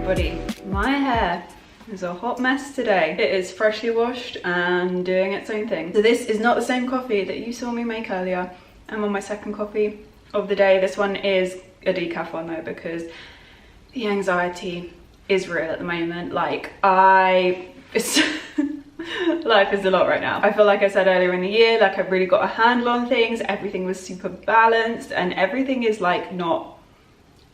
everybody, my hair is a hot mess today. It is freshly washed and doing its own thing. So this is not the same coffee that you saw me make earlier. I'm on my second coffee of the day. This one is a decaf one though, because the anxiety is real at the moment. Like life is a lot right now. I feel like I said earlier in the year, like I've really got a handle on things. Everything was super balanced and everything is like not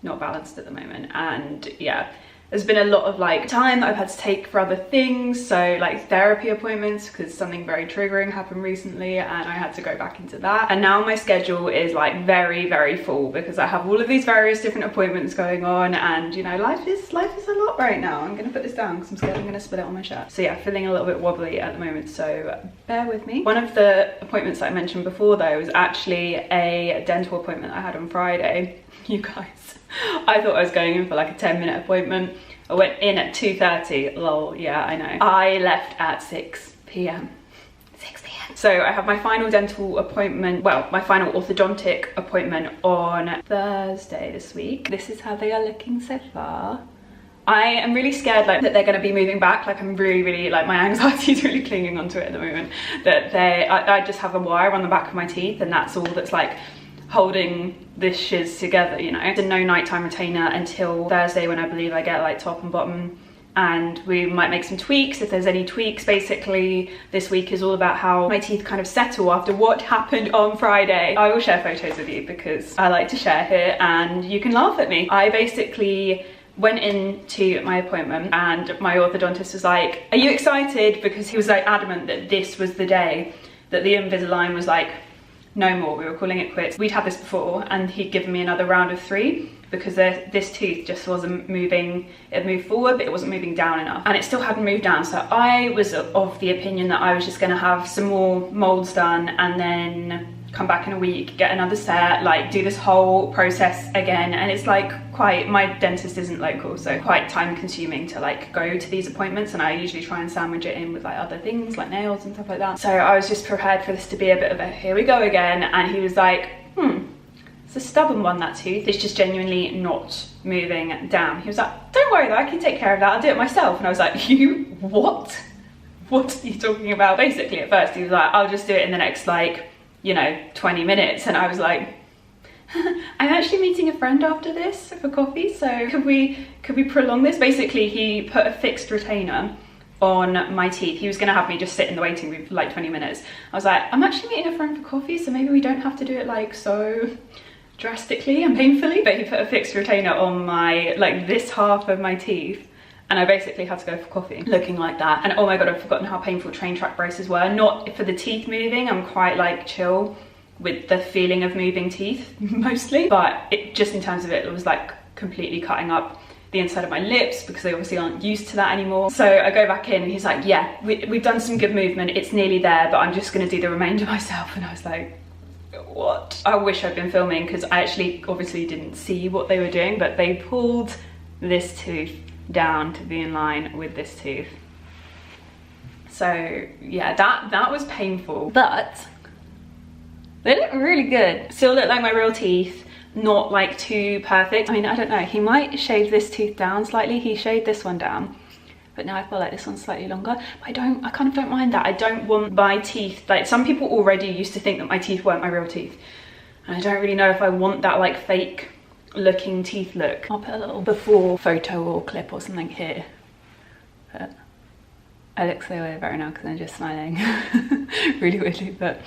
balanced at the moment. And yeah, there's been a lot of like time that I've had to take for other things, so like therapy appointments, because something very triggering happened recently and I had to go back into that. And now my schedule is like very full because I have all of these various different appointments going on, and you know, life is a lot right now. I'm gonna put this down because I'm scared I'm gonna spill it on my shirt. So yeah, feeling a little bit wobbly at the moment, so bear with me. One of the appointments that I mentioned before though was actually a dental appointment I had on Friday. You guys, I thought I was going in for like a 10-minute appointment. I went in at 2:30, lol, yeah, I know. I left at 6 p.m. 6 p.m. So I have my final dental appointment, well, my final orthodontic appointment on Thursday this week. This is how they are looking so far. I am really scared like that they're going to be moving back. Like I'm really like, my anxiety is really clinging onto it at the moment. That I just have a wire on the back of my teeth and that's all that's like holding this shiz together, you know. There's no nighttime retainer until Thursday, when I believe I get like top and bottom, and we might make some tweaks if there's any tweaks. Basically this week is all about how my teeth kind of settle after what happened on Friday. I will share photos with you because I like to share here and you can laugh at me. I basically went into my appointment and my orthodontist was like, are you excited? Because he was like adamant that this was the day that the Invisalign was like, no more, we were calling it quits. We'd had this before and he'd given me another round of 3 because this tooth just wasn't moving. It moved forward but it wasn't moving down enough, and it still hadn't moved down. So I was of the opinion that I was just going to have some more molds done and then come back in a week, get another set, like do this whole process again. And it's like my dentist isn't local, so quite time consuming to like go to these appointments, and I usually try and sandwich it in with like other things like nails and stuff like that. So I was just prepared for this to be a bit of a here we go again. And he was like, it's a stubborn one, that tooth. It's just genuinely not moving down. He was like, don't worry though, I can take care of that, I'll do it myself. And I was like, you what? What are you talking about? Basically at first he was like, I'll just do it in the next like, you know, 20 minutes. And I was like, I'm actually meeting a friend after this for coffee, so could we prolong this? Basically he put a fixed retainer on my teeth. He was gonna have me just sit in the waiting room for like 20 minutes. I was like, I'm actually meeting a friend for coffee, so maybe we don't have to do it like so drastically and painfully. But he put a fixed retainer on my, like this half of my teeth, and I basically had to go for coffee looking like that. And oh my god, I've forgotten how painful train track braces were. Not for the teeth moving, I'm quite like chill with the feeling of moving teeth mostly, but it just in terms of it was like completely cutting up the inside of my lips because they obviously aren't used to that anymore. So I go back in and he's like, yeah, we've done some good movement, it's nearly there, but I'm just gonna do the remainder myself. And I was like, what? I wish I'd been filming because I actually obviously didn't see what they were doing, but they pulled this tooth down to be in line with this tooth. So yeah, that was painful, but they look really good. Still look like my real teeth, not like too perfect. I mean, I don't know, he might shave this tooth down slightly. He shaved this one down, but now I feel like this one's slightly longer. But I kind of don't mind that. I don't want my teeth, like some people already used to think that my teeth weren't my real teeth, and I don't really know if I want that like fake looking teeth look. I'll put a little before photo or clip or something here, but I look so weird right now because I'm just smiling really weirdly. But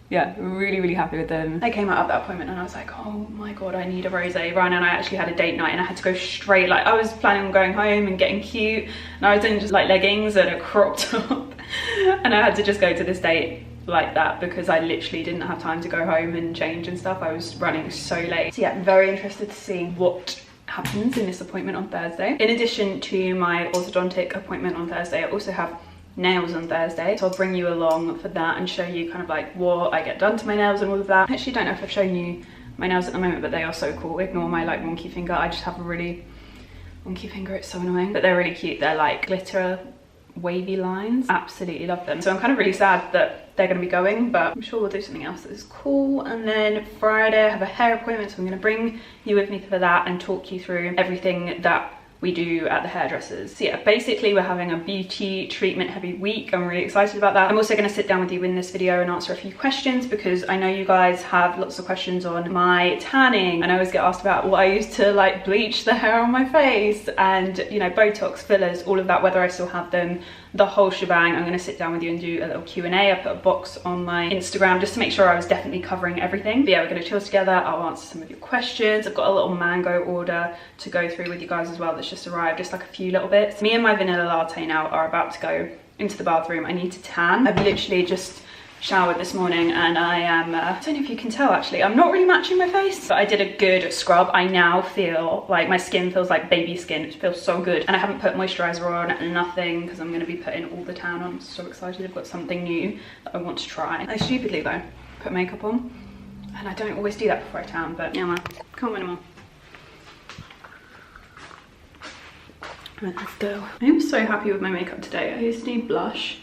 yeah, really happy with them. I came out of that appointment and I was like, oh my god, I need a rosé run. And I actually had a date night and I had to go straight, like I was planning on going home and getting cute, and I was in just like leggings and a crop top and I had to just go to this date like that because I literally didn't have time to go home and change and stuff. I was running so late. So yeah, I'm very interested to see what happens in this appointment on Thursday. In addition to my orthodontic appointment on Thursday, I also have nails on Thursday, so I'll bring you along for that and show you kind of like what I get done to my nails and all of that. I actually don't know if I've shown you my nails at the moment, but they are so cool. Ignore my like wonky finger, I just have a really wonky finger, it's so annoying, but they're really cute. They're like glitter wavy lines, absolutely love them. So I'm kind of really sad that they're going to be going, but I'm sure we'll do something else that is cool. And then Friday I have a hair appointment, so I'm going to bring you with me for that and talk you through everything that we do at the hairdressers. So yeah, basically we're having a beauty treatment heavy week. I'm really excited about that. I'm also going to sit down with you in this video and answer a few questions, because I know you guys have lots of questions on my tanning, and I always get asked about what I use to like bleach the hair on my face, and you know, Botox, fillers, all of that, whether I still have them, the whole shebang. I'm going to sit down with you and do a little Q&A. I put a box on my Instagram just to make sure I was definitely covering everything. But yeah, we're going to chill together. I'll answer some of your questions. I've got a little mango order to go through with you guys as well that's just arrived, just like a few little bits. Me and my vanilla latte now are about to go into the bathroom. I need to tan. I've literally just showered this morning, and I am, I don't know if you can tell actually, I'm not really matching my face, but I did a good scrub. I now feel like my skin feels like baby skin. It feels so good. And I haven't put moisturizer on, nothing, because I'm going to be putting all the tan on. I'm so excited. I've got something new that I want to try. I stupidly though put makeup on, and I don't always do that before I tan, but yeah man, come on anymore. Right, let's go. I am so happy with my makeup today. I used to need blush,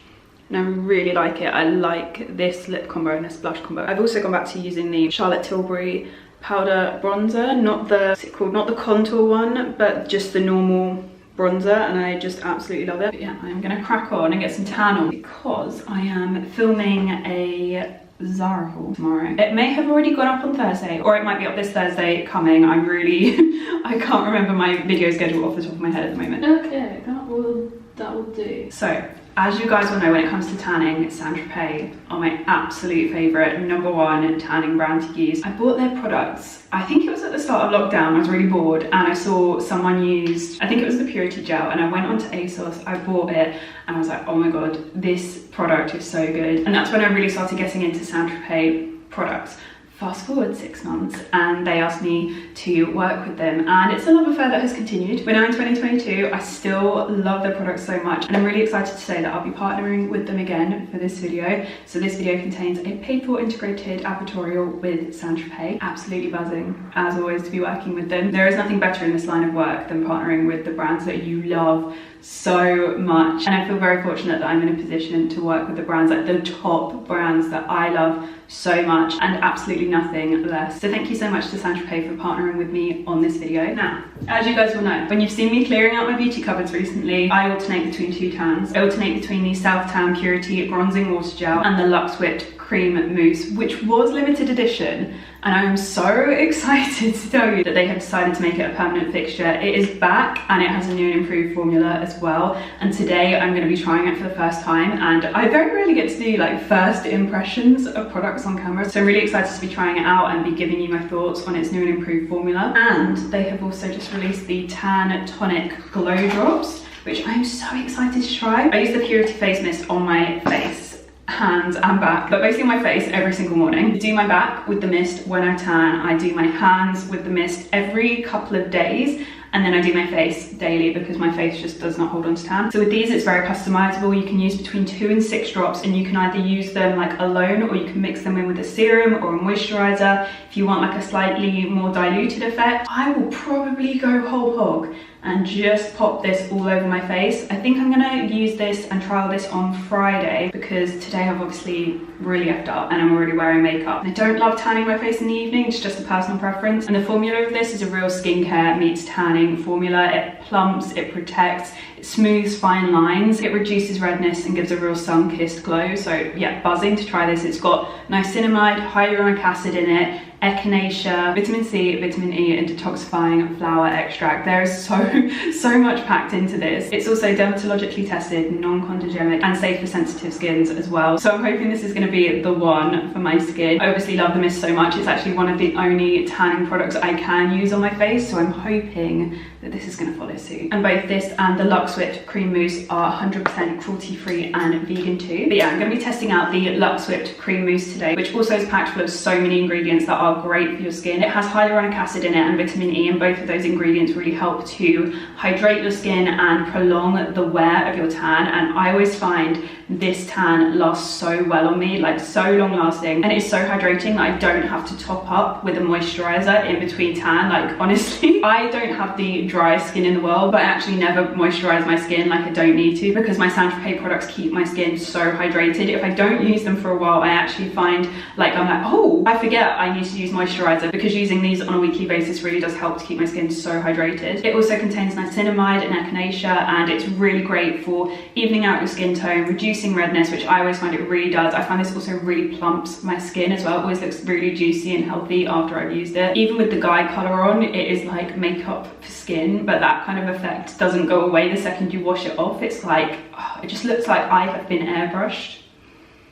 and I really like it. I like this lip combo and this blush combo. I've also gone back to using the Charlotte Tilbury powder bronzer, not the, what's it called, not the contour one, but just the normal bronzer, and I just absolutely love it. But yeah, I'm gonna crack on and get some tan on, because I am filming a Zara haul tomorrow. It may have already gone up on Thursday, or it might be up this Thursday coming. I'm really, I can't remember my video schedule off the top of my head at the moment. Okay, that will do. So, as you guys will know, when it comes to tanning, St.Tropez are my absolute favourite, #1 tanning brand to use. I bought their products, I think it was at the start of lockdown. I was really bored, and I saw someone used, I think it was the Purity Gel, and I went onto ASOS, I bought it, and I was like, oh my god, this product is so good. And that's when I really started getting into St.Tropez products. Fast forward 6 months, and they asked me to work with them, and it's a love affair that has continued. We're now in 2022. I still love their products so much, and I'm really excited to say that I'll be partnering with them again for this video. So this video contains a paid for integrated advertorial with St.Tropez. Absolutely buzzing, as always, to be working with them. There is nothing better in this line of work than partnering with the brands that you love so much, and I feel very fortunate that I'm in a position to work with the brands, like the top brands that I love so much, and absolutely nothing less. So thank you so much to St.Tropez for partnering with me on this video. Now, as you guys will know, when you've seen me clearing out my beauty cupboards recently, I alternate between 2 tans. I alternate between the Self Tan Purity Bronzing Water Gel and the Luxe Whipped Creme Mousse, which was limited edition, and I am so excited to tell you that they have decided to make it a permanent fixture. It is back, and it has a new and improved formula as well, and today I'm going to be trying it for the first time, and I very rarely get to do like first impressions of products on camera, so I'm really excited to be trying it out and be giving you my thoughts on its new and improved formula. And they have also just released the Tan Tonic Glow Drops, which I'm so excited to try. I use the Purity Face Mist on my face, hands and back, but basically my face every single morning. I do my back with the mist when I tan. I do my hands with the mist every couple of days, and then I do my face daily because my face just does not hold on to tan. So with these, it's very customizable. You can use between 2 and 6 drops, and you can either use them like alone, or you can mix them in with a serum or a moisturizer if you want like a slightly more diluted effect. I will probably go whole hog and just pop this all over my face. I think I'm gonna use this and trial this on Friday, because today I've obviously really effed up and I'm already wearing makeup. I don't love tanning my face in the evening, it's just a personal preference. And the formula of this is a real skincare meets tanning formula. It plumps, it protects, it smooths fine lines, it reduces redness and gives a real sun-kissed glow. So yeah, buzzing to try this. It's got niacinamide, hyaluronic acid in it, echinacea, vitamin C, vitamin E, and detoxifying flower extract. There is so much packed into this. It's also dermatologically tested, non-chondrogenic, and safe for sensitive skins as well. So I'm hoping this is going to be the one for my skin. I obviously love the mist so much. It's actually one of the only tanning products I can use on my face, so I'm hoping that this is going to follow suit. And both this and the Luxe Whipped Creme Mousse are 100% cruelty-free and vegan too. But yeah, I'm going to be testing out the Luxe Whipped Creme Mousse today, which also is packed full of so many ingredients that are great for your skin. It has hyaluronic acid in it and vitamin E, and both of those ingredients really help to hydrate your skin and prolong the wear of your tan. And I always find this tan lasts so well on me, like so long lasting, and it's so hydrating that I don't have to top up with a moisturizer in between tan. Like honestly, I don't have the driest skin in the world, but I actually never moisturize my skin. Like, I don't need to, because my St.Tropez products keep my skin so hydrated. If I don't use them for a while, I actually find like I'm like, oh, I forget I need to use moisturizer, because using these on a weekly basis really does help to keep my skin so hydrated. It also contains niacinamide and echinacea, and it's really great for evening out your skin tone, reducing redness, which I always find it really does. I find this also really plumps my skin as well. It always looks really juicy and healthy after I've used it. Even with the guide color on, it is like makeup for skin, but that kind of effect doesn't go away the second you wash it off. It's like, oh, it just looks like I have been airbrushed.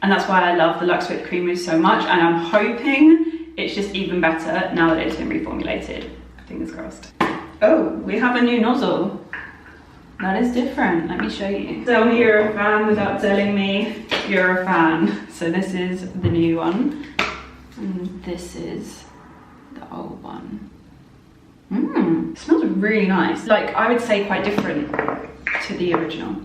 And that's why I love the Luxe Whipped Cream Mousse so much, and I'm hoping it's just even better now that it's been reformulated. Fingers crossed. Oh, we have a new nozzle. That is different. Let me show you. Tell me you're a fan without telling me you're a fan. So this is the new one, and this is the old one. It smells really nice. Like, I would say quite different to the original.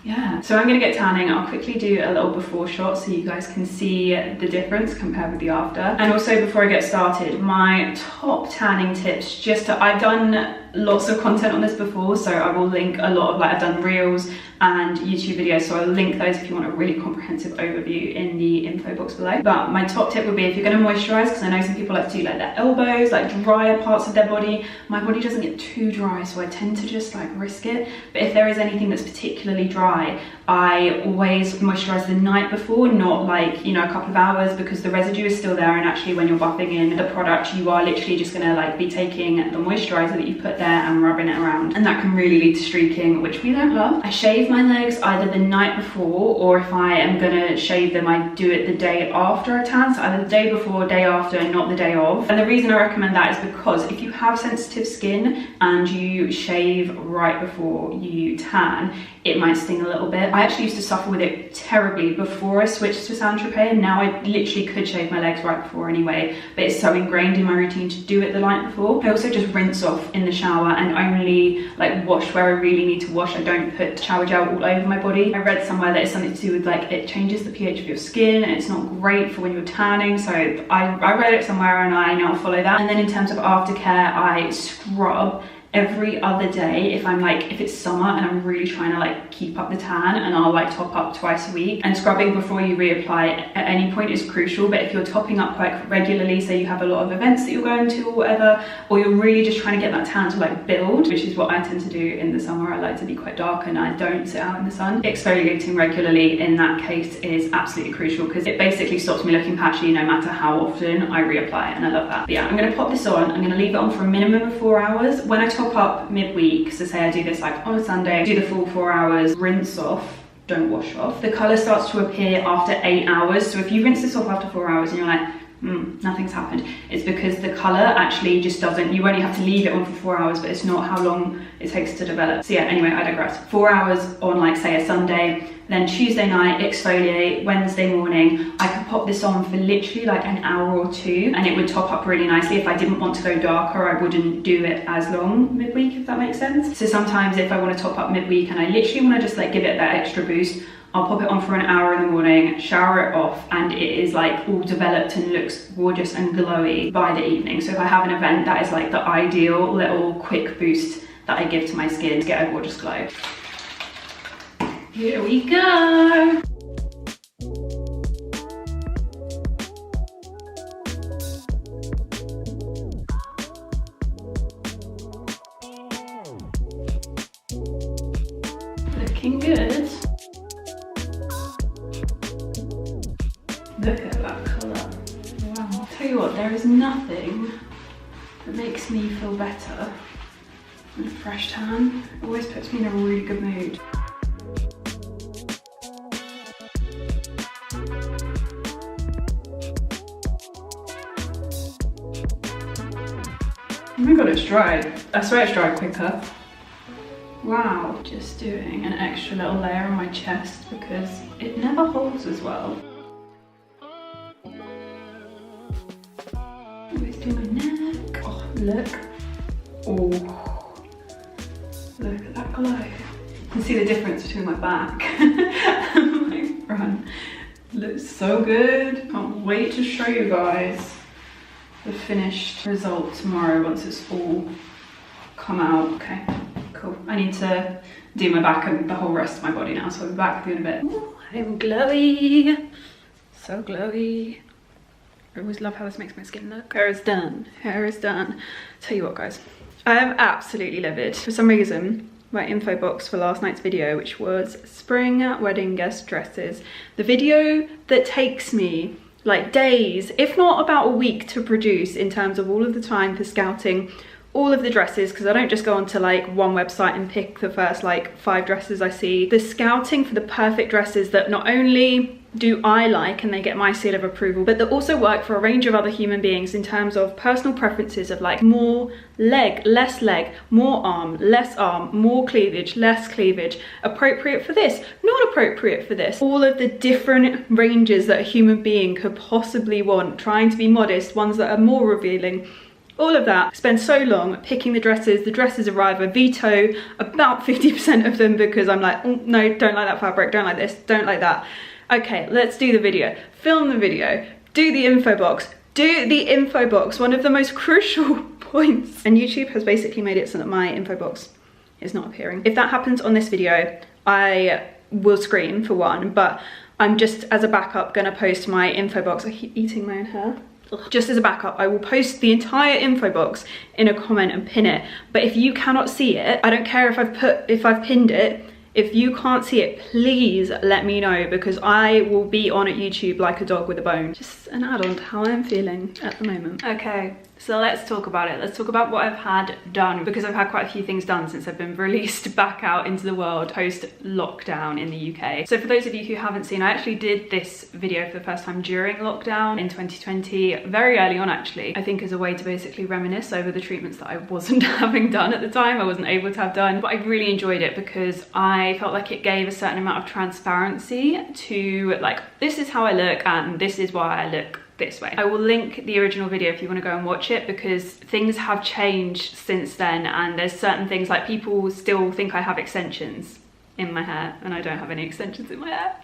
Yeah, so I'm gonna get tanning. I'll quickly do a little before shot so you guys can see the difference compared with the after. And also, before I get started, my top tanning tips, I've done lots of content on this before, so I will link a lot of, like, I've done reels and YouTube videos, so I'll link those if you want a really comprehensive overview in the info box below. But my top tip would be, if you're going to moisturize, because I know some people like to do like their elbows, like drier parts of their body. My body doesn't get too dry, so I tend to just like risk it. But if there is anything that's particularly dry, I always moisturize the night before, not like, you know, a couple of hours, because the residue is still there, and actually when you're buffing in the product, you are literally just going to like be taking the moisturizer that you put there and rubbing it around, and that can really lead to streaking, which we don't love. I shave my legs either the night before, or if I am gonna shave them, I do it the day after I tan, so either the day before, day after, and not the day of. And the reason I recommend that is because if you have sensitive skin and you shave right before you tan, it might sting a little bit. I actually used to suffer with it terribly before I switched to St.Tropez, and now I literally could shave my legs right before anyway, but it's so ingrained in my routine to do it the night before. I also just rinse off in the shower and only like wash where I really need to wash. I don't put shower gel all over my body. I read somewhere that it's something to do with like it changes the pH of your skin, and it's not great for when you're tanning, so I read it somewhere and I now follow that. And then in terms of aftercare, I scrub every other day if it's summer and I'm really trying to like keep up the tan, and I'll like top up twice a week. And scrubbing before you reapply at any point is crucial, but if you're topping up quite regularly, say you have a lot of events that you're going to or whatever, or you're really just trying to get that tan to like build, which is what I tend to do in the summer. I like to be quite dark and I don't sit out in the sun. Exfoliating regularly in that case is absolutely crucial, because it basically stops me looking patchy no matter how often I reapply, and I love that. But yeah, I'm going to pop this on. I'm going to leave it on for a minimum of 4 hours. When I top up midweek, so say I do this like on a Sunday, do the full 4 hours, rinse off, don't wash off, the colour starts to appear after 8 hours. So if you rinse this off after 4 hours and you're like, nothing's happened, it's because the colour actually just doesn't, you only have to leave it on for 4 hours, but it's not how long it takes to develop. So yeah, anyway, I digress. 4 hours on like say a Sunday, then Tuesday night exfoliate, Wednesday morning. I could pop this on for literally like an hour or two, and it would top up really nicely. If I didn't want to go darker, I wouldn't do it as long midweek, if that makes sense. So sometimes if I want to top up midweek and I literally want to just like give it that extra boost, I'll pop it on for an hour in the morning, shower it off, and it is like all developed and looks gorgeous and glowy by the evening. So if I have an event, that is like the ideal little quick boost that I give to my skin to get a gorgeous glow. Here we go. Looking good. Look at that colour. Wow. I'll tell you what, there is nothing that makes me feel better than a fresh tan. It always puts me in a really good mood. Oh my god, it's dried. I swear it's dried quicker. Wow, just doing an extra little layer on my chest because it never holds as well. Always do my neck. Oh, look. Oh, look at that glow. You can see the difference between my back and my front. Looks so good. Can't wait to show you guys the finished result tomorrow once it's all come out. Okay, cool. I need to do my back and the whole rest of my body now, so I'll be back with you in a bit. Ooh, I'm glowy. So glowy. I always love how this makes my skin look. Hair is done. Hair is done. Tell you what, guys. I am absolutely livid. For some reason, my info box for last night's video, which was spring wedding guest dresses, the video that takes me like days, if not about a week to produce in terms of all of the time for scouting all of the dresses, because I don't just go onto like one website and pick the first like 5 dresses I see. The scouting for the perfect dresses that not only do I like and they get my seal of approval, but that also work for a range of other human beings in terms of personal preferences of like more leg, less leg, more arm, less arm, more cleavage, less cleavage, appropriate for this, not appropriate for this. All of the different ranges that a human being could possibly want, trying to be modest, ones that are more revealing. All of that. I spend so long picking the dresses arrive, I veto about 50% of them because I'm like, oh, no, don't like that fabric, don't like this, don't like that. Okay, let's do the video. Film the video, do the info box, one of the most crucial points. And YouTube has basically made it so that my info box is not appearing. If that happens on this video, I will scream for one, but I'm just as a backup gonna post my info box. I keep eating my own hair. Just as a backup, I will post the entire info box in a comment and pin it. But if you cannot see it, I don't care if I've pinned it. If you can't see it, please let me know, because I will be on at YouTube like a dog with a bone. Just an add-on to how I'm feeling at the moment. Okay, so let's talk about it. Let's talk about what I've had done, because I've had quite a few things done since I've been released back out into the world post-lockdown in the UK. So for those of you who haven't seen, I actually did this video for the first time during lockdown in 2020, very early on actually, I think as a way to basically reminisce over the treatments that I wasn't having done at the time, I wasn't able to have done. But I really enjoyed it because I felt like it gave a certain amount of transparency to like, this is how I look and this is why I look this way. I will link the original video if you want to go and watch it, because things have changed since then, and there's certain things like people still think I have extensions in my hair, and I don't have any extensions in my hair.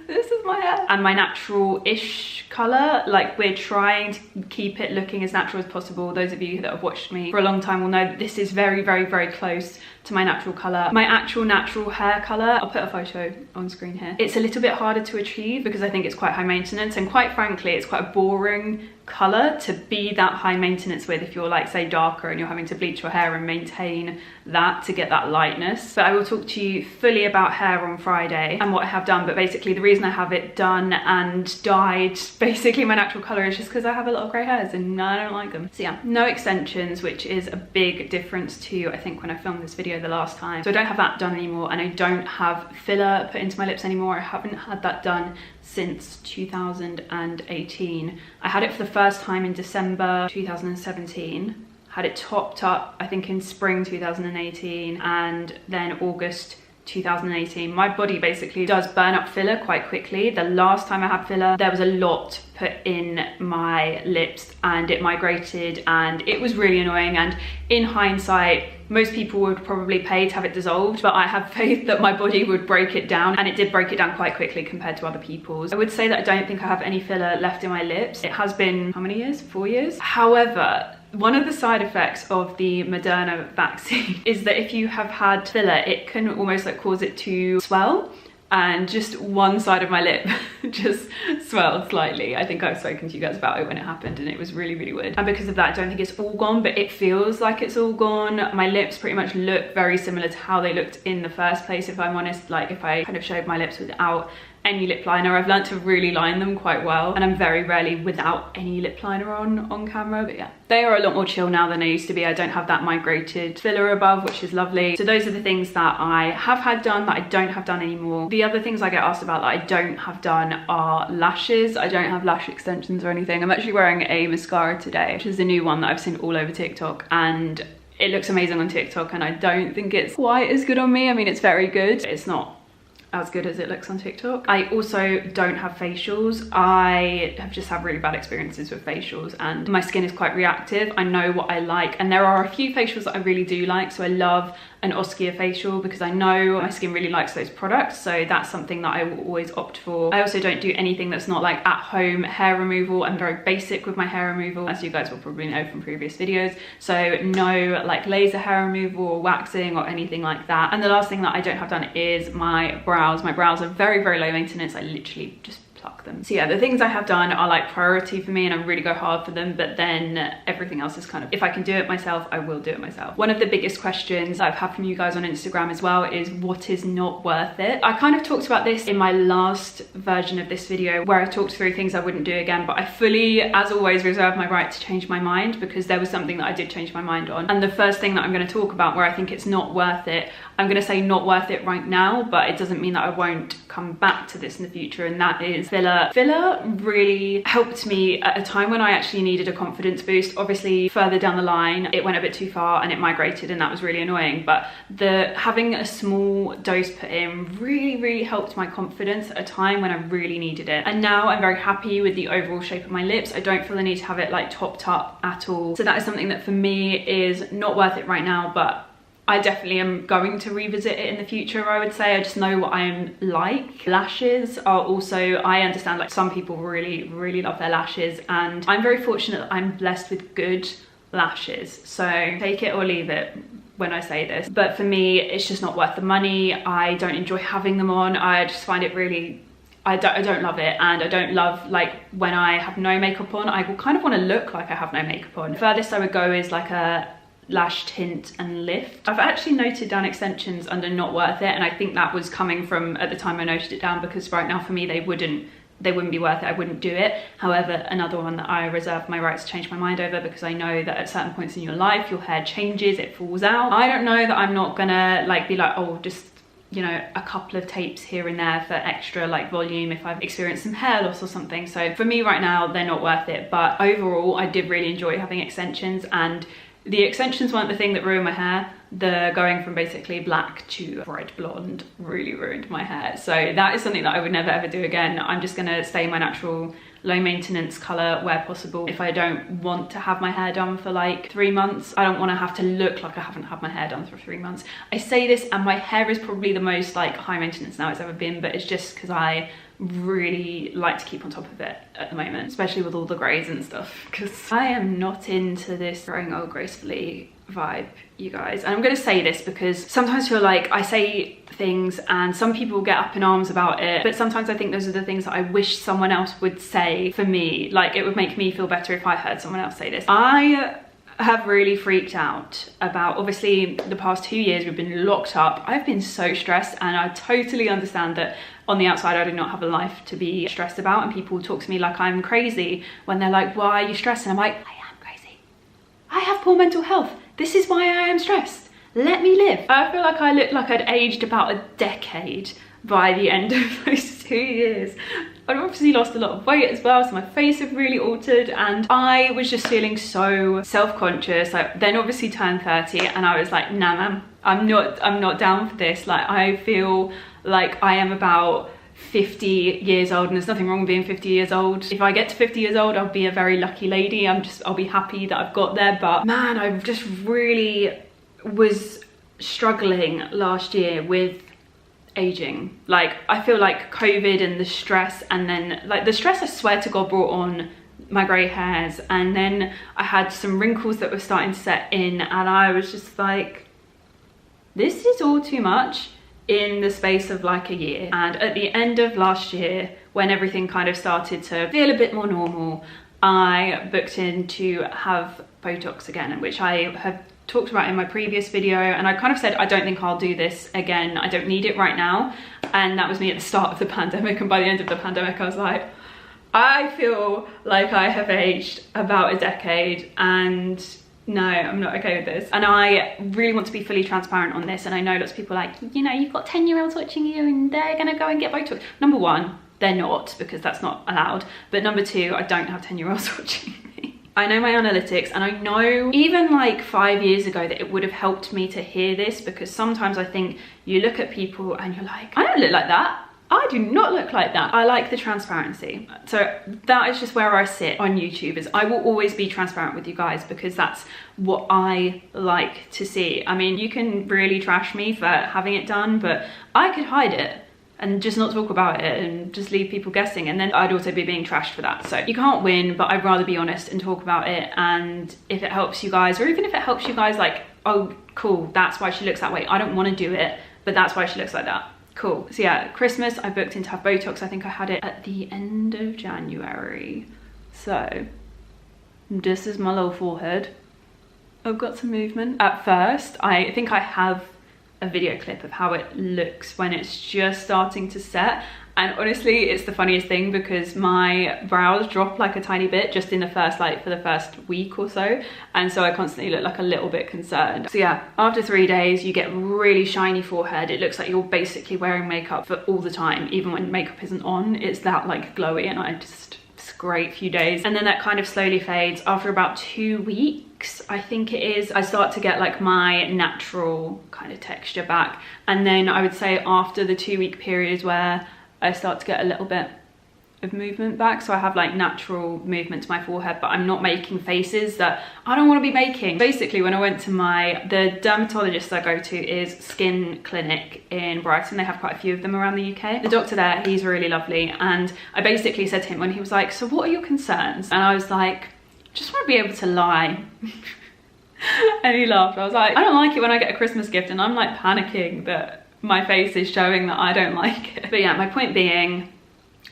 This is my hair. And my natural-ish colour, like we're trying to keep it looking as natural as possible. Those of you that have watched me for a long time will know that this is very, very, very close to my natural colour. My actual natural hair colour, I'll put a photo on screen here. It's a little bit harder to achieve because I think it's quite high maintenance, and quite frankly, it's quite a boring colour to be that high maintenance with if you're like say darker and you're having to bleach your hair and maintain that to get that lightness. But I will talk to you fully about hair on Friday and what I have done. But basically the reason I have it done and dyed basically my natural colour is just because I have a lot of grey hairs and I don't like them. So yeah, no extensions, which is a big difference to I think when I filmed this video the last time. So I don't have that done anymore, and I don't have filler put into my lips anymore. I haven't had that done since 2018. I had it for the first time in December 2017. Had it topped up I think in spring 2018, and then August 2018. My body basically does burn up filler quite quickly. The last time I had filler, there was a lot put in my lips and it migrated and it was really annoying, and in hindsight most people would probably pay to have it dissolved, but I have faith that my body would break it down, and it did break it down quite quickly compared to other people's. I would say that I don't think I have any filler left in my lips. It has been, how many years? 4 years? However, one of the side effects of the Moderna vaccine is that if you have had filler, it can almost like cause it to swell, and just one side of my lip just swelled slightly. I think I've spoken to you guys about it when it happened, and it was really, really weird. And because of that, I don't think it's all gone, but it feels like it's all gone. My lips pretty much look very similar to how they looked in the first place, if I'm honest. Like if I kind of showed my lips without any lip liner, I've learned to really line them quite well, and I'm very rarely without any lip liner on camera. But yeah, they are a lot more chill now than they used to be. I don't have that migrated filler above, which is lovely. So those are the things that I have had done that I don't have done anymore. The other things I get asked about that I don't have done are lashes. I don't have lash extensions or anything. I'm actually wearing a mascara today, which is a new one that I've seen all over TikTok, and it looks amazing on TikTok, and I don't think it's quite as good on me. I mean, it's very good. It's not as good as it looks on TikTok. I also don't have facials. I have just had really bad experiences with facials and my skin is quite reactive. I know what I like, and there are a few facials that I really do like. So I love an Oskia facial because I know my skin really likes those products, so that's something that I will always opt for. I also don't do anything that's not like at home hair removal. I'm very basic with my hair removal, as you guys will probably know from previous videos, so no like laser hair removal or waxing or anything like that. And the last thing that I don't have done is my brows. My brows are very, very low maintenance. I literally just pluck them. So yeah, the things I have done are like priority for me and I really go hard for them, but then everything else is kind of, if I can do it myself, I will do it myself. One of the biggest questions I've had from you guys on Instagram as well is what is not worth it? I kind of talked about this in my last version of this video where I talked through things I wouldn't do again, but I fully, as always, reserve my right to change my mind because there was something that I did change my mind on. And the first thing that I'm going to talk about where I think it's not worth it, I'm going to say not worth it right now, but it doesn't mean that I won't come back to this in the future, and that is filler. Filler really helped me at a time when I actually needed a confidence boost. Obviously further down the line it went a bit too far and it migrated and that was really annoying, but having a small dose put in really helped my confidence at a time when I really needed it. And now I'm very happy with the overall shape of my lips. I don't feel the need to have it like topped up at all, so that is something that for me is not worth it right now, but I definitely am going to revisit it in the future, I would say. I just know what I'm like. Lashes are also, I understand like some people really love their lashes, and I'm very fortunate that I'm blessed with good lashes. So take it or leave it when I say this. But for me, it's just not worth the money. I don't enjoy having them on. I just find it really, I don't love it, and I don't love like when I have no makeup on. I kind of want to look like I have no makeup on. The furthest I would go is like a lash tint and lift. I've actually noted down extensions under not worth it, and I think that was coming from at the time I noted it down because right now for me they wouldn't be worth it. I wouldn't do it. However, another one that I reserve my right to change my mind over because I know that at certain points in your life your hair changes, it falls out. I don't know that I'm not gonna like be like, oh, just, you know, a couple of tapes here and there for extra like volume if I've experienced some hair loss or something. So for me right now they're not worth it, but overall I did really enjoy having extensions, and the extensions weren't the thing that ruined my hair. The going from basically black to red blonde really ruined my hair. So that is something that I would never ever do again. I'm just gonna stay my natural low maintenance color where possible. If I don't want to have my hair done for like 3 months, I don't want to have to look like I haven't had my hair done for 3 months. I say this and my hair is probably the most like high maintenance now it's ever been, but it's just because I really like to keep on top of it at the moment, especially with all the greys and stuff, because I am not into this growing old gracefully vibe, you guys. And I'm going to say this because sometimes I feel like I say things and some people get up in arms about it, but sometimes I think those are the things that I wish someone else would say for me. Like, it would make me feel better if I heard someone else say this. I have really freaked out about, obviously the past 2 years we've been locked up. I've been so stressed, and I totally understand that on the outside I do not have a life to be stressed about, and people talk to me like I'm crazy when they're like, why are you stressed? And I'm like, I am crazy. I have poor mental health. This is why I am stressed. Let me live. I feel like I look like I'd aged about a decade by the end of those 2 years. I'd obviously lost a lot of weight as well, so my face had really altered, and I was just feeling so self-conscious. I then obviously turned 30 and I was like, nah man, I'm not down for this. Like, I feel like I am about 50 years old, and there's nothing wrong with being 50 years old. If I get to 50 years old, I'll be a very lucky lady. I'll be happy that I've got there. But man, I just really was struggling last year with aging. Like, I feel like COVID and the stress, and then like the stress I swear to God brought on my grey hairs, and then I had some wrinkles that were starting to set in, and I was just like, this is all too much in the space of like a year. And at the end of last year, when everything kind of started to feel a bit more normal, I booked in to have Botox again, which I have talked about in my previous video, and I kind of said I don't think I'll do this again. I don't need it right now. And that was me at the start of the pandemic, and by the end of the pandemic I was like, I feel like I have aged about a decade, and no, I'm not okay with this. And I really want to be fully transparent on this, and I know lots of people are like, you know, you've got 10-year-olds watching you and they're gonna go and get Botox. Number one, they're not, because that's not allowed. But number two, I don't have 10-year-olds watching me. I know my analytics, and I know even like 5 years ago that it would have helped me to hear this, because sometimes I think you look at people and you're like, I don't look like that. I do not look like that. I like the transparency. So that is just where I sit on YouTube, is I will always be transparent with you guys, because that's what I like to see. I mean, you can really trash me for having it done, but I could hide it and just not talk about it and just leave people guessing, and then I'd also be being trashed for that. So you can't win, but I'd rather be honest and talk about it. And if it helps you guys, or even if it helps you guys, like, oh cool, that's why she looks that way, I don't want to do it, but that's why she looks like that, cool. So yeah, Christmas I booked in to have Botox. I think I had it at the end of January. So this is my little forehead. I've got some movement. At first, I think I have a video clip of how it looks when it's just starting to set, and honestly it's the funniest thing, because my brows drop like a tiny bit just in the first, like for the first week or so, and so I constantly look like a little bit concerned. So yeah, after 3 days you get really shiny forehead. It looks like you're basically wearing makeup for all the time, even when makeup isn't on. It's that like glowy, and it's a great few days, and then that kind of slowly fades. After about 2 weeks, I think it is, I start to get like my natural kind of texture back. And then I would say after the 2 week period is where I start to get a little bit of movement back. So I have like natural movement to my forehead, but I'm not making faces that I don't want to be making. Basically, when I went to the dermatologist I go to is Skin Clinic in Brighton. They have quite a few of them around the UK. The doctor there, he's really lovely. And I basically said to him when he was like, so what are your concerns? And I was like, just want to be able to lie. And he laughed. I was like, I don't like it when I get a Christmas gift and I'm like panicking that my face is showing that I don't like it. But yeah, my point being,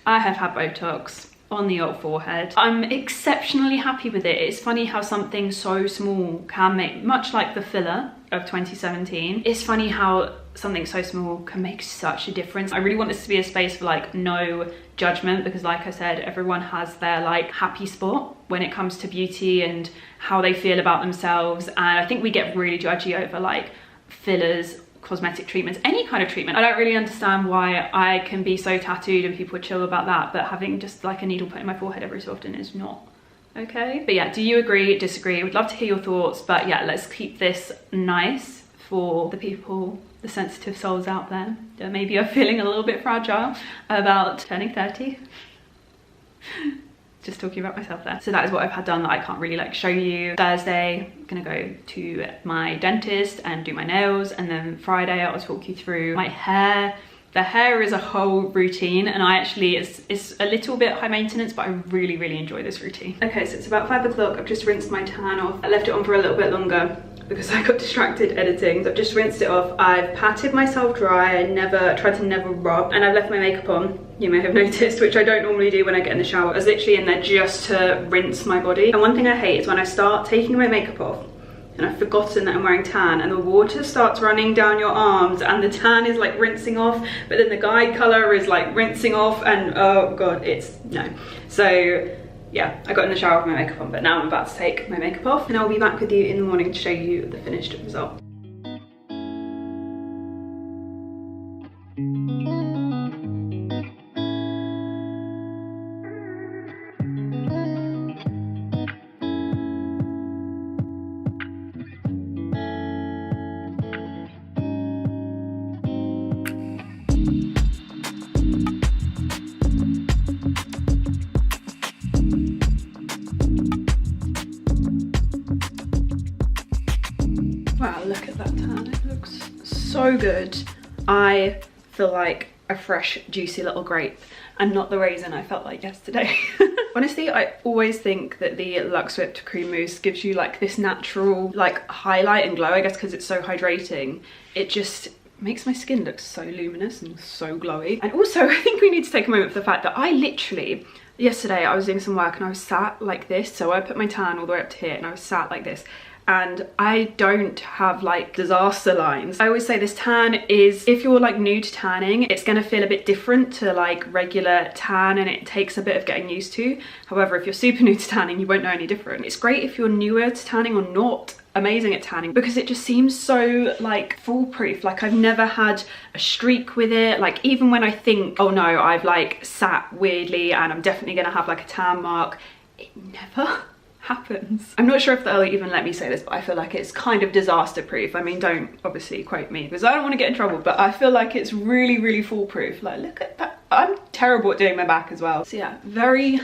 I have had Botox on the old forehead. I'm exceptionally happy with it. It's funny how something so small can make, much like the filler of 2017, it's funny how something so small can make such a difference. I really want this to be a space for like no judgment, because like I said, everyone has their like happy spot when it comes to beauty and how they feel about themselves. And I think we get really judgy over like fillers, cosmetic treatments, any kind of treatment. I don't really understand why I can be so tattooed and people are chill about that, but having just like a needle put in my forehead every so often is not okay. But yeah, do you agree, disagree? I would love to hear your thoughts. But yeah, let's keep this nice for the people, the sensitive souls out there that maybe are feeling a little bit fragile about turning 30. Just talking about myself there. So that is what I've had done that I can't really like show you. Thursday, I'm gonna go to my dentist and do my nails, and then Friday I'll talk you through my hair. The hair is a whole routine, and I actually, it's a little bit high maintenance, but I really, really enjoy this routine. Okay, so it's about 5 o'clock. I've just rinsed my tan off. I left it on for a little bit longer because I got distracted editing. So I've just rinsed it off. I've patted myself dry. I tried to never rub, and I've left my makeup on. You may have noticed, which I don't normally do when I get in the shower. I was literally in there just to rinse my body. And one thing I hate is when I start taking my makeup off and I've forgotten that I'm wearing tan, and the water starts running down your arms and the tan is like rinsing off, but then the guide color is like rinsing off, and oh god, it's no. So yeah, I got in the shower with my makeup on, but now I'm about to take my makeup off, and I'll be back with you in the morning to show you the finished result. Wow, look at that tan, it looks so good. I feel like a fresh, juicy little grape, and not the raisin I felt like yesterday. Honestly, I always think that the Luxe Whipped Cream Mousse gives you like this natural like highlight and glow, I guess because it's so hydrating. It just makes my skin look so luminous and so glowy. And also, I think we need to take a moment for the fact that I literally, yesterday I was doing some work and I was sat like this. So I put my tan all the way up to here and I was sat like this. And I don't have like disaster lines. I always say this tan is, if you're like new to tanning, it's gonna feel a bit different to like regular tan, and it takes a bit of getting used to. However, if you're super new to tanning, you won't know any different. It's great if you're newer to tanning or not amazing at tanning, because it just seems so like foolproof. Like I've never had a streak with it. Like even when I think, oh no, I've like sat weirdly and I'm definitely gonna have like a tan mark, it never happens. I'm not sure if they'll even let me say this, but I feel like it's kind of disaster proof. I mean, don't obviously quote me because I don't want to get in trouble, but I feel like it's really, really foolproof. Like, look at that. I'm terrible at doing my back as well. So yeah, very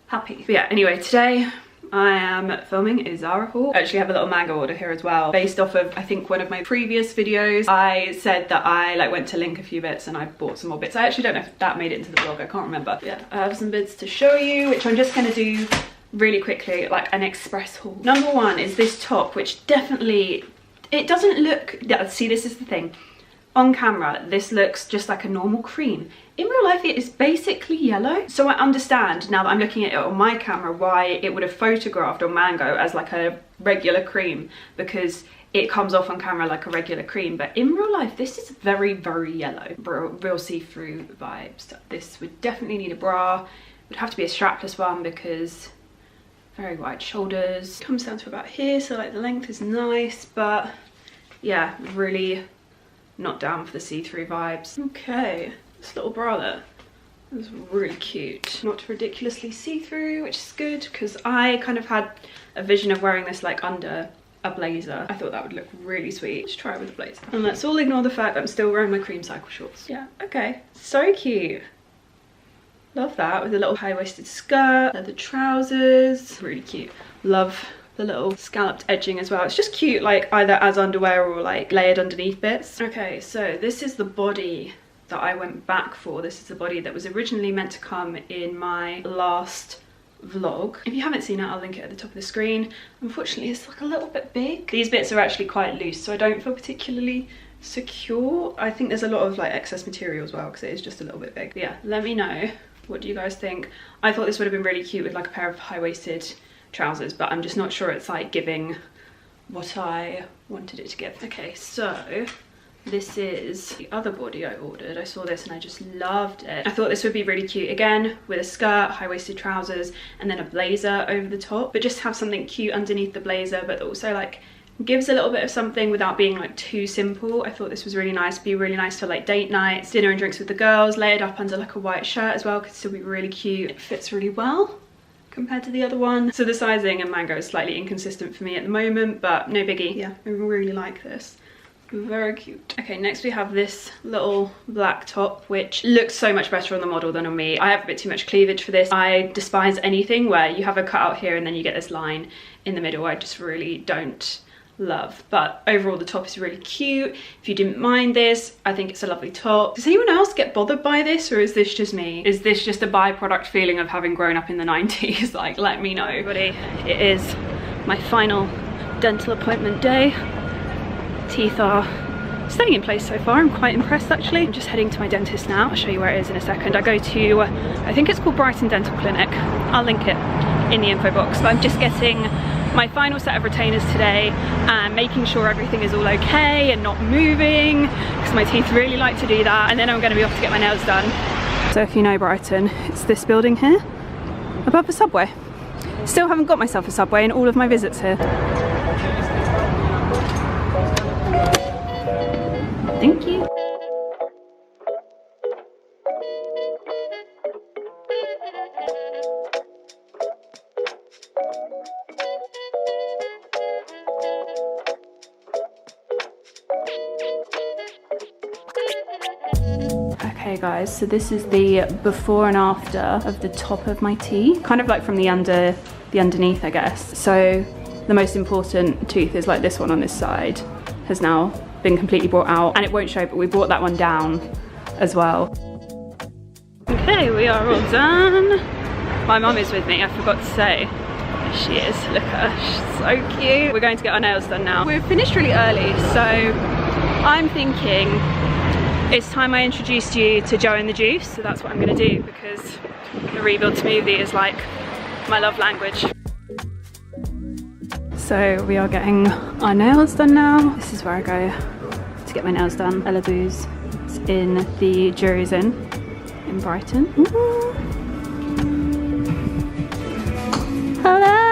happy. But yeah, anyway, today I am filming a Zara haul. I actually have a little manga order here as well, based off of, I think, one of my previous videos. I said that I like went to link a few bits and I bought some more bits. I actually don't know if that made it into the vlog, I can't remember. But yeah, I have some bits to show you, which I'm just gonna do really quickly, like an express haul. Number one is this top, which definitely, it doesn't look, yeah, see, this is the thing. On camera, this looks just like a normal cream. In real life, it is basically yellow. So I understand now that I'm looking at it on my camera why it would have photographed on Mango as like a regular cream, because it comes off on camera like a regular cream. But in real life, this is very, very yellow. Real see-through vibes. This would definitely need a bra. It would have to be a strapless one because very wide shoulders. Comes down to about here, so like the length is nice, but yeah, really not down for the see-through vibes. Okay, this little bralette is really cute. Not ridiculously see-through, which is good because I kind of had a vision of wearing this like under a blazer. I thought that would look really sweet. Let's try it with a blazer. And let's all ignore the fact that I'm still wearing my cream cycle shorts. Yeah, okay, so cute. Love that, with a little high-waisted skirt, leather trousers, really cute. Love the little scalloped edging as well. It's just cute, like either as underwear or like layered underneath bits. Okay, so this is the body that I went back for. This is the body that was originally meant to come in my last vlog. If you haven't seen it, I'll link it at the top of the screen. Unfortunately, it's like a little bit big. These bits are actually quite loose, so I don't feel particularly secure. I think there's a lot of like excess material as well because it is just a little bit big. But yeah, let me know. What do you guys think? I thought this would have been really cute with like a pair of high-waisted trousers, but I'm just not sure it's like giving what I wanted it to give. Okay, so this is the other body I ordered. I saw this and I just loved it. I thought this would be really cute again with a skirt, high-waisted trousers, and then a blazer over the top, but just have something cute underneath the blazer, but also like gives a little bit of something without being like too simple. I thought this was really nice. Be really nice for like date nights, dinner and drinks with the girls, layered up under like a white shirt as well, could still be really cute. It fits really well compared to the other one. So the sizing and Mango is slightly inconsistent for me at the moment, but no biggie. Yeah, I really like this. Very cute. Okay, next we have this little black top, which looks so much better on the model than on me. I have a bit too much cleavage for this. I despise anything where you have a cutout here and then you get this line in the middle. I just really don't love, but overall the top is really cute. If you didn't mind this, I think it's a lovely top. Does anyone else get bothered by this, or is this just me? Is this just a byproduct feeling of having grown up in the 90s? Like, let me know. Everybody, it is my final dental appointment day. Teeth are staying in place so far. I'm quite impressed actually. I'm just heading to my dentist now. I'll show you where it is in a second. I go to, I think it's called Brighton Dental Clinic. I'll link it in the info box. But I'm just getting my final set of retainers today and making sure everything is all okay and not moving, because my teeth really like to do that. And then I'm going to be off to get my nails done. So if you know Brighton, it's this building here above the subway. Still haven't got myself a subway in all of my visits here. Thank you. Okay guys, so this is the before and after of the top of my teeth, kind of like from the underneath I guess. So the most important tooth is like this one on this side has now been completely brought out, and it won't show, but we brought that one down as well. Okay, we are all done. My mum is with me, I forgot to say. She is, look at her, she's so cute. We're going to get our nails done now. We're finished really early, so I'm thinking it's time I introduced you to Joe and the Juice, so that's what I'm gonna do, because the Rebuild smoothie is like my love language. So we are getting our nails done now. This is where I go to get my nails done. Ella Boo's. It's in the Jury's Inn in Brighton. Ooh. Hello!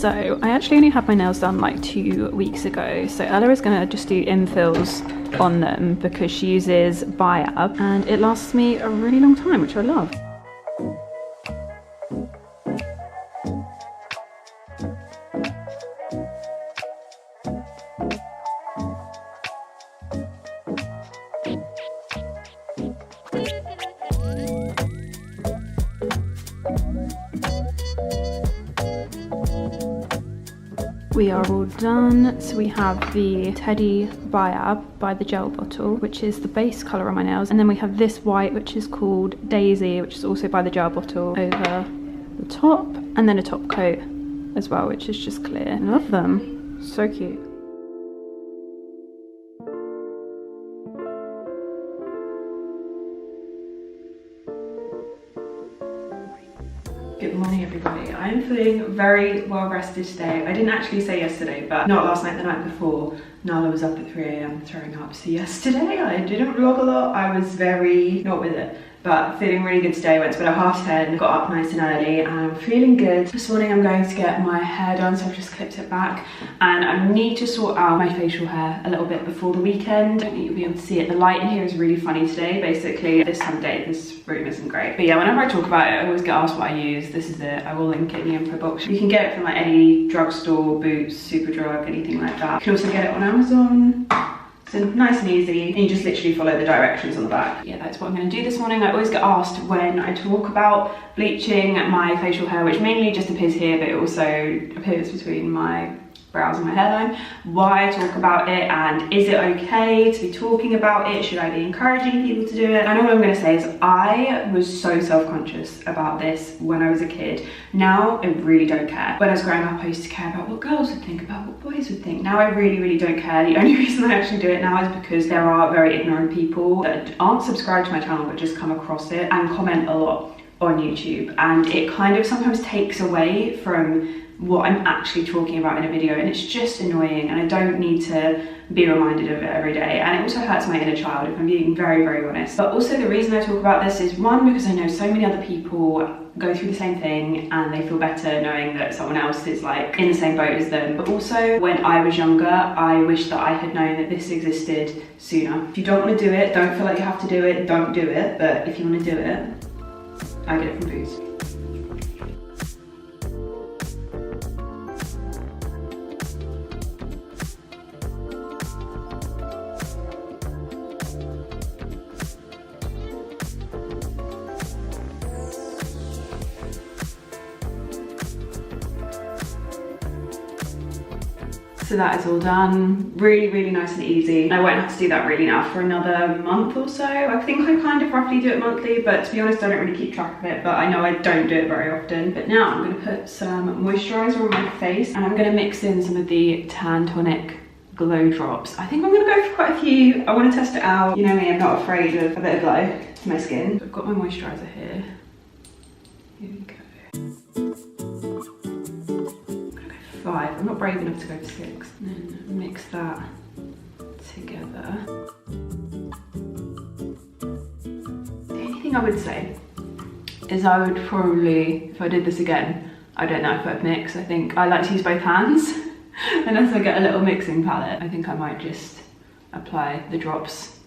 So I actually only had my nails done like 2 weeks ago. So Ella is gonna just do infills on them because she uses Biab and it lasts me a really long time, which I love. We are all done. So we have the Teddy Biab by the gel bottle, which is the base colour on my nails. And then we have this white, which is called Daisy, which is also by the gel bottle, over the top. And then a top coat as well, which is just clear. I love them. So cute. Good morning everybody. I'm feeling very well rested today. I didn't actually say yesterday, but not last night, the night before. Nala was up at 3 AM throwing up. So yesterday I didn't vlog a lot. I was very not with it, but feeling really good today. Went to bed at 10:30, got up nice and early and I'm feeling good. This morning I'm going to get my hair done, so I've just clipped it back and I need to sort out my facial hair a little bit before the weekend. I don't think you'll be able to see it. The light in here is really funny today. Basically, this time of day, this room isn't great. But yeah, whenever I talk about it, I always get asked what I use. This is it. I will link it in the info box. You can get it from like any drugstore, Boots, Superdrug, anything like that. You can also get it on Amazon. So nice and easy, and you just literally follow the directions on the back. Yeah, that's what I'm going to do this morning. I always get asked when I talk about bleaching my facial hair, which mainly just appears here, but it also appears between my brows and my hairline, why I talk about it and is it okay to be talking about it? Should I be encouraging people to do it? And all I'm going to say is I was so self-conscious about this when I was a kid. Now I really don't care. When I was growing up, I used to care about what girls would think, about what boys would think. Now I really don't care. The only reason I actually do it now is because there are very ignorant people that aren't subscribed to my channel but just come across it and comment a lot on YouTube, and it kind of sometimes takes away from what I'm actually talking about in a video, and it's just annoying and I don't need to be reminded of it every day, and it also hurts my inner child if I'm being very honest. But also the reason I talk about this is one, because I know so many other people go through the same thing and they feel better knowing that someone else is like in the same boat as them, but also when I was younger I wish that I had known that this existed sooner. If you don't want to do it, don't feel like you have to do it, don't do it, but if you want to do it, I get it from Boots. So that is all done. Really nice and easy. I won't have to do that really now for another month or so. I think I kind of roughly do it monthly, but to be honest, I don't really keep track of it, but I know I don't do it very often. But now I'm gonna put some moisturizer on my face and I'm gonna mix in some of the Tonic glow drops. I think I'm gonna go for quite a few. I wanna test it out. You know me, I'm not afraid of a bit of glow to my skin. So I've got my moisturizer here. Here we go. 5. I'm not brave enough to go for 6. And then mix that together. The only thing I would say is I would probably, if I did this again, I don't know if I'd mix. I think I like to use both hands. Unless I get a little mixing palette, I think I might just apply the drops,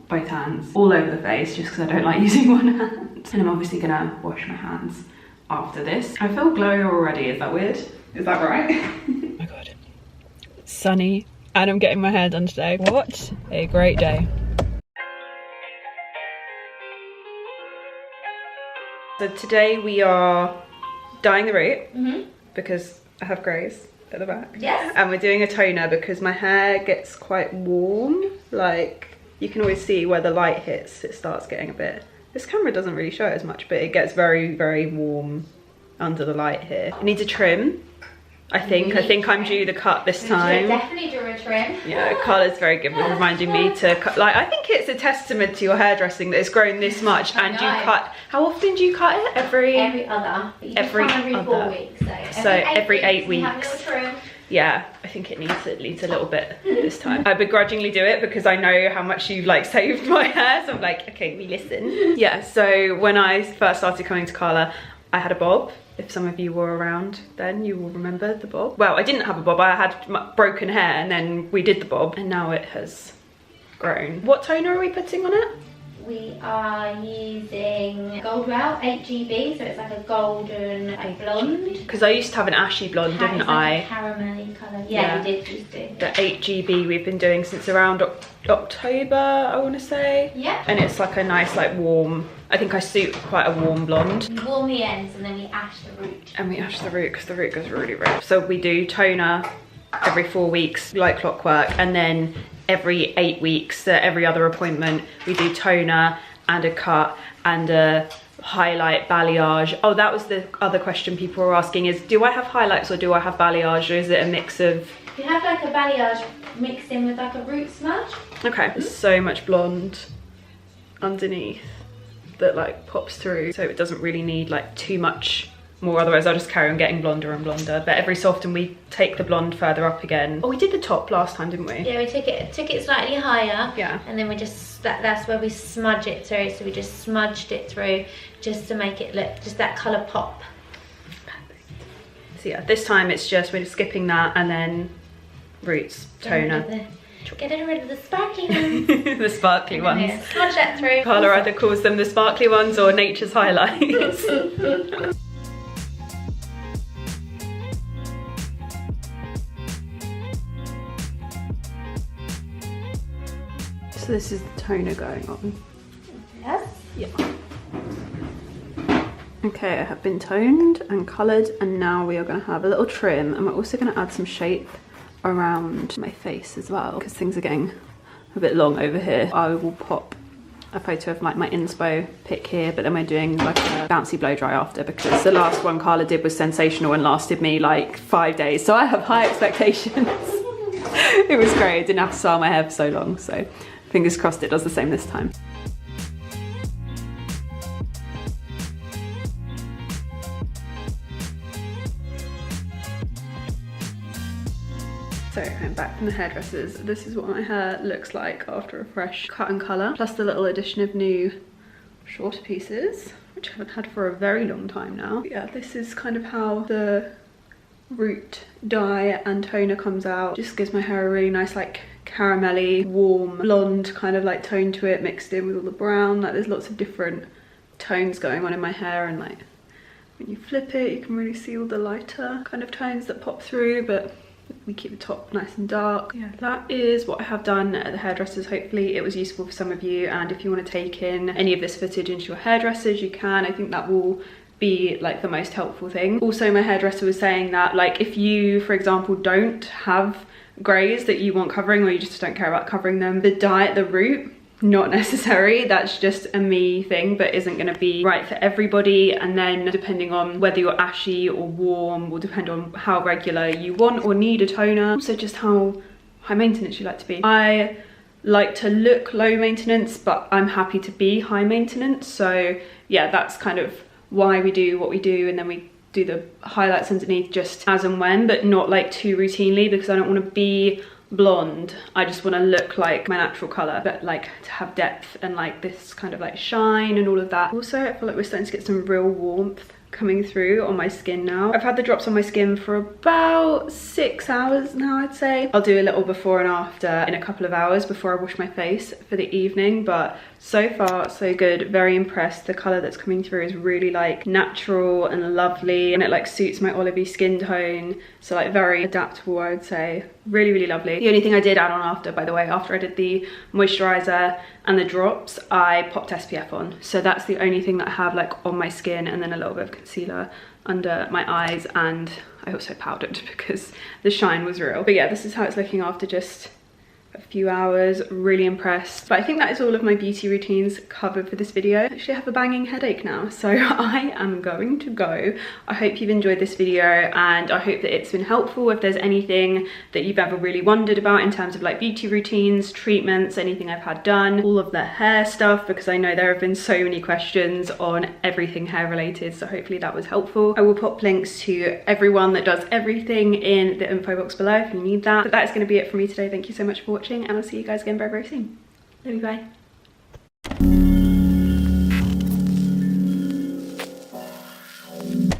both hands, all over the face, just because I don't like using one hand. And I'm obviously gonna wash my hands after this. I feel glowy already, is that weird? Is that right? Oh my god. It's sunny and I'm getting my hair done today. What a great day. So today we are dyeing the root because I have greys at the back. Yes. And we're doing a toner because my hair gets quite warm. Like you can always see where the light hits, it starts getting a bit, this camera doesn't really show it as much, but it gets very warm under the light here. It needs a trim. I think I'm due the cut this time. Definitely do a trim. Yeah, Carla's very good with reminding me to cut. Like, I think it's a testament to your hairdressing that it's grown this much, and you cut. How often do you cut it? Every other. Every 4 weeks. So every 8 weeks. Have a little trim. Yeah, I think it needs a little bit this time. I begrudgingly do it because I know how much you've like saved my hair, so I'm like, okay, we listen. Yeah, so when I first started coming to Carla, I had a bob. If some of you were around then, you will remember the bob. Well, I didn't have a bob, I had broken hair, and then we did the bob, and now it has grown. What toner are we putting on it? We are using Gold Wow 8GB, so it's like a golden blonde. Because I used to have an ashy blonde, didn't I? It's like a caramelly colour. Yeah, we did used to. The 8GB we've been doing since around October, I want to say. Yeah. And it's like a nice, like warm, I think I suit quite a warm blonde. We warm the ends and then we ash the root. And we ash the root because the root goes really red. So we do toner every 4 weeks, like clockwork, and then every 8 weeks, every other appointment, we do toner and a cut and a highlight balayage. Oh, that was the other question people were asking is, do I have highlights or do I have balayage, or is it a mix of? You have like a balayage mixed in with like a root smudge. Okay, there's so much blonde underneath that like pops through, so it doesn't really need like too much more, otherwise I'll just carry on getting blonder and blonder. But every so often we take the blonde further up again. Oh, we did the top last time, didn't we? Yeah, we took it slightly higher. Yeah. And then we just, that's where we smudge it through. So we just smudged it through just to make it look, just that colour pop. Perfect. So yeah, this time it's just, we're just skipping that and then roots, toner. Get rid of the sparkly ones. The sparkly ones. Yeah, smudge that through. Carla either calls them the sparkly ones or nature's highlights. So this is the toner going on. Yes. Yeah. Okay, I have been toned and coloured, and now we are going to have a little trim, and we're also going to add some shape around my face as well, because things are getting a bit long over here. I will pop a photo of like my inspo pic here, but then we're doing like a bouncy blow dry after, because the last one Carla did was sensational and lasted me like 5 days, so I have high expectations. It was great, I didn't have to style my hair for so long, so fingers crossed it does the same this time. So I'm back from the hairdressers. This is what my hair looks like after a fresh cut and colour, plus the little addition of new shorter pieces, which I haven't had for a very long time now. But yeah, this is kind of how the root dye and toner comes out. Just gives my hair a really nice like caramelly, warm, blonde kind of like tone to it, mixed in with all the brown. Like there's lots of different tones going on in my hair, and like when you flip it you can really see all the lighter kind of tones that pop through, but we keep the top nice and dark. Yeah, that is what I have done at the hairdressers. Hopefully it was useful for some of you, and if you want to take in any of this footage into your hairdressers, you can. I think that will be like the most helpful thing. Also, my hairdresser was saying that like if you, for example, don't have greys that you want covering, or you just don't care about covering them, the dye at the root, not necessary. That's just a me thing, but isn't going to be right for everybody. And then depending on whether you're ashy or warm will depend on how regular you want or need a toner. Also just how high maintenance you like to be. I like to look low maintenance, but I'm happy to be high maintenance. So yeah, that's kind of why we do what we do, and then we do the highlights underneath just as and when, but not like too routinely, because I don't want to be blonde. I just want to look like my natural colour, but like to have depth and like this kind of like shine and all of that. Also, I feel like we're starting to get some real warmth coming through on my skin now. I've had the drops on my skin for about 6 hours now, I'd say. I'll do a little before and after in a couple of hours before I wash my face for the evening, but so far so good. Very impressed. The colour that's coming through is really like natural and lovely, and it like suits my olivey skin tone, so like very adaptable, I would say. Really, really lovely. The only thing I did add on after, by the way, after I did the moisturiser and the drops, I popped SPF on. So that's the only thing that I have like on my skin, and then a little bit of concealer under my eyes, and I also powdered because the shine was real. But yeah, this is how it's looking after just a few hours. Really impressed. But I think that is all of my beauty routines covered for this video. I actually have a banging headache now, so I am going to go. I hope you've enjoyed this video, and I hope that it's been helpful. If there's anything that you've ever really wondered about in terms of like beauty routines, treatments, anything I've had done, all of the hair stuff, because I know there have been so many questions on everything hair related, so hopefully that was helpful. I will pop links to everyone that does everything in the info box below if you need that. But that is going to be it for me today. Thank you so much for watching, and I'll see you guys again very, very soon. Love you, bye.